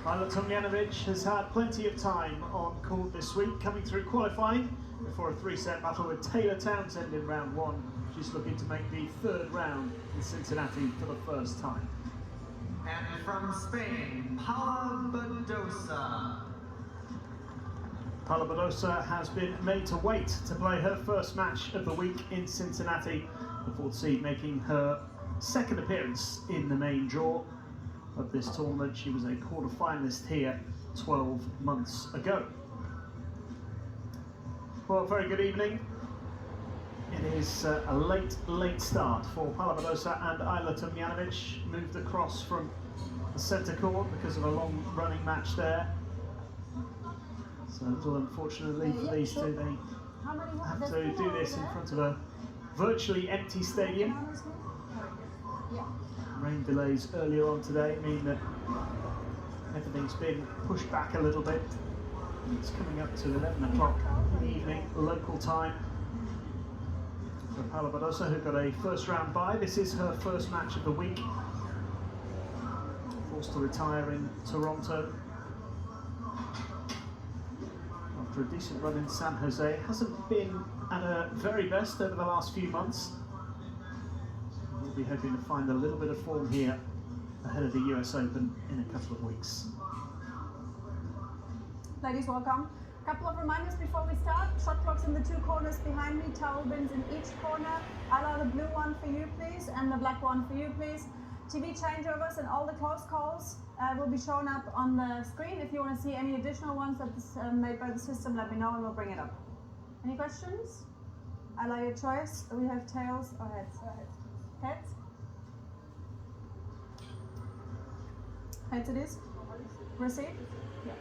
Tomljanovic has had plenty of time on court this week, coming through qualifying before a three-set battle with Taylor Townsend in round one. She's looking to make the third round in Cincinnati for the first time. And from Spain, Paula Badosa. Paula Badosa has been made to wait to play her first match of the week in Cincinnati, the fourth seed making her second appearance in the main draw of this tournament. She was a quarter-finalist here 12 months ago. Well, very good evening. It is a late start for Paula Badosa and Ajla Tomljanovic. Moved across from the centre court because of a long running match there. So a little unfortunately for these two, they have to do this in front of a virtually empty stadium. Rain delays earlier on today mean that everything's been pushed back a little bit. It's coming up to 11 o'clock in the evening, local time. For Paula Badosa, who got a first round bye. This is her first match of the week. Forced to retire in Toronto after a decent run in San Jose. Hasn't been at her very best over the last few months. We'll be hoping to find a little bit of form here ahead of the US Open in a couple of weeks. Ladies, welcome. A couple of reminders before we start. Shot clocks in the two corners behind me, towel bins in each corner. Ajla, the blue one for you, please, and the black one for you, please. TV changeovers and all the close calls will be shown up on the screen. If you want to see any additional ones that is made by the system, let me know and we'll bring it up. Any questions? Ajla, your choice. We have tails or heads? Heads? Heads it is. Receive? Yeah.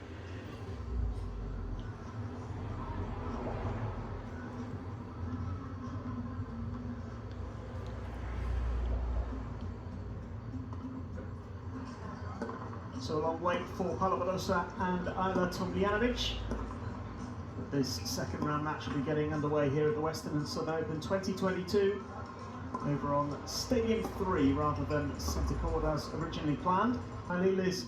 So a long wait for Paula Badosa and Ajla Tomljanovic. This second round match will be getting underway here at the Western and Southern Open 2022 over on Stadium 3 rather than centre court as originally planned. This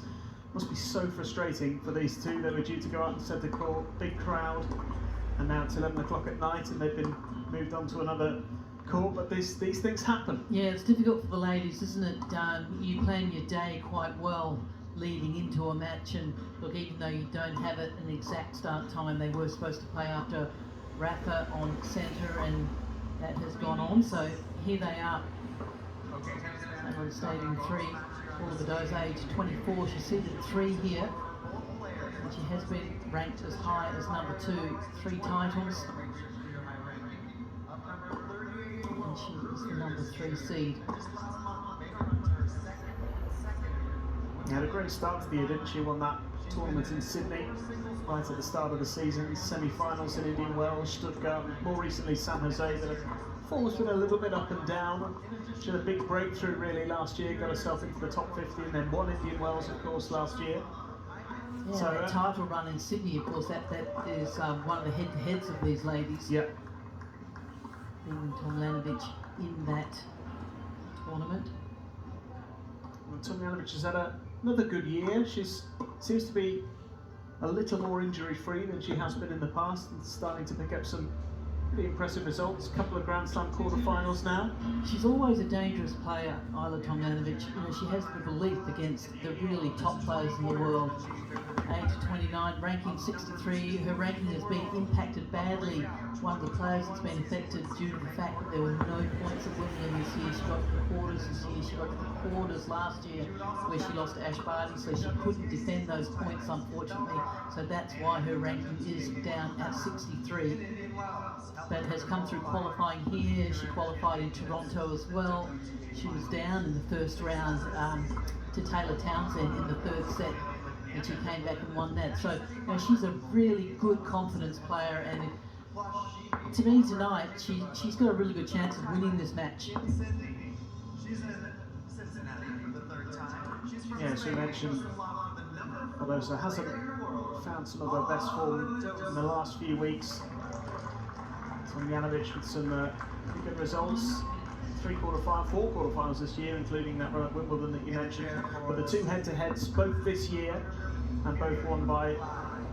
must be so frustrating for these two. They were due to go out in centre court, big crowd, and now it's 11 o'clock at night and they've been moved on to another court, but these things happen. Yeah, it's difficult for the ladies, isn't it? You plan your day quite well leading into a match, and look, even though you don't have it an exact start time, they were supposed to play after Rafa on centre, and that has gone on, so here they are. They're on Stadium 3. Paula Badosa, age 24, she's seated 3 here, and she has been ranked as high as number 2, 3 titles, and she is the number 3 seed. Had a great start to the year, didn't she? Won that tournament in Sydney right at the start of the season. Semi-finals in Indian Wells, Stuttgart, more recently San Jose. But form's been a little bit up and down. She had a big breakthrough really last year, got herself into the top 50 and then won Indian Wells, of course, last year. Yeah, so the title run in Sydney, of course, that is one of the head-to-heads of these ladies. Yeah. Being Tomljanovic in that tournament. Well, Tomljanovic has had another good year. She seems to be a little more injury-free than she has been in the past and starting to pick up some pretty impressive results. A couple of Grand Slam quarterfinals now. She's always a dangerous player, Ajla Tomljanovic. You know, she has the belief against the really top players in the world. Age 29, ranking 63. Her ranking has been impacted badly. One of the players that's been affected due to the fact that there were no points at Wimbledon this year. She got to the quarters this year. She got to the quarters last year where she lost to Ash Barty, so she couldn't defend those points, unfortunately. So that's why her ranking is down at 63. But has come through qualifying here. She qualified in Toronto as well. She was down in the first round to Taylor Townsend in the third set, and she came back and won that. So you know, she's a really good confidence player, and to me tonight, she's got a really good chance of winning this match. Yeah, as you mentioned, Badosa hasn't found some of her best form in the last few weeks. Tomljanovic with some good results four quarterfinals this year, including that one at Wimbledon that you mentioned. But the two head-to-heads, both this year, and both won by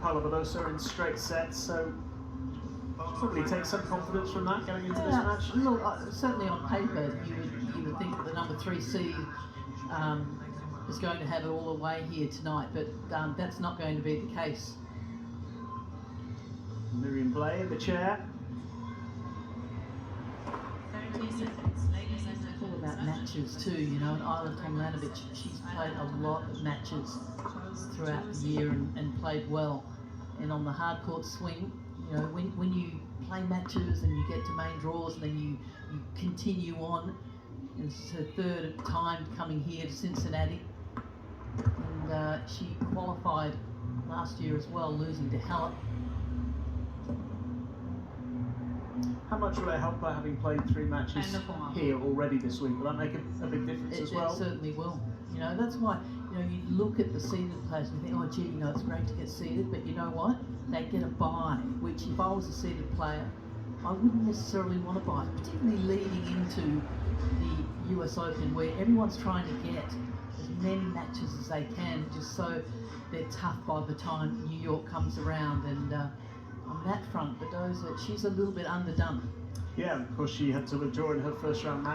Paula Badosa in straight sets. So probably take some confidence from that going into this match. Look, certainly on paper, you would think that the number 3 seed is going to have it all the way here tonight, but that's not going to be the case. Miriam Blay in the chair. 30 seconds, ladies and It's all gentlemen. about matches too, you know, and Ajla Tomljanovic, she's played a lot of matches throughout the year and played well. And on the hard court swing, you know, when you play matches and you get to main draws and then you continue on, and it's her third time coming here to Cincinnati, and she qualified last year as well, losing to Halep. How much will it help her having played 3 matches here already this week? Will that make a big difference as well? It certainly will. You know, that's why, you know, you look at the seeded players and you think, oh gee, you know, it's great to get seeded, but you know what? They get a bye, which if I was a seeded player, I wouldn't necessarily want to buy, particularly leading into the US Open, where everyone's trying to get as many matches as they can, just so they're tough by the time New York comes around. And on that front, Badosa, she's a little bit underdone. Yeah, of course she had to withdraw in her first round match.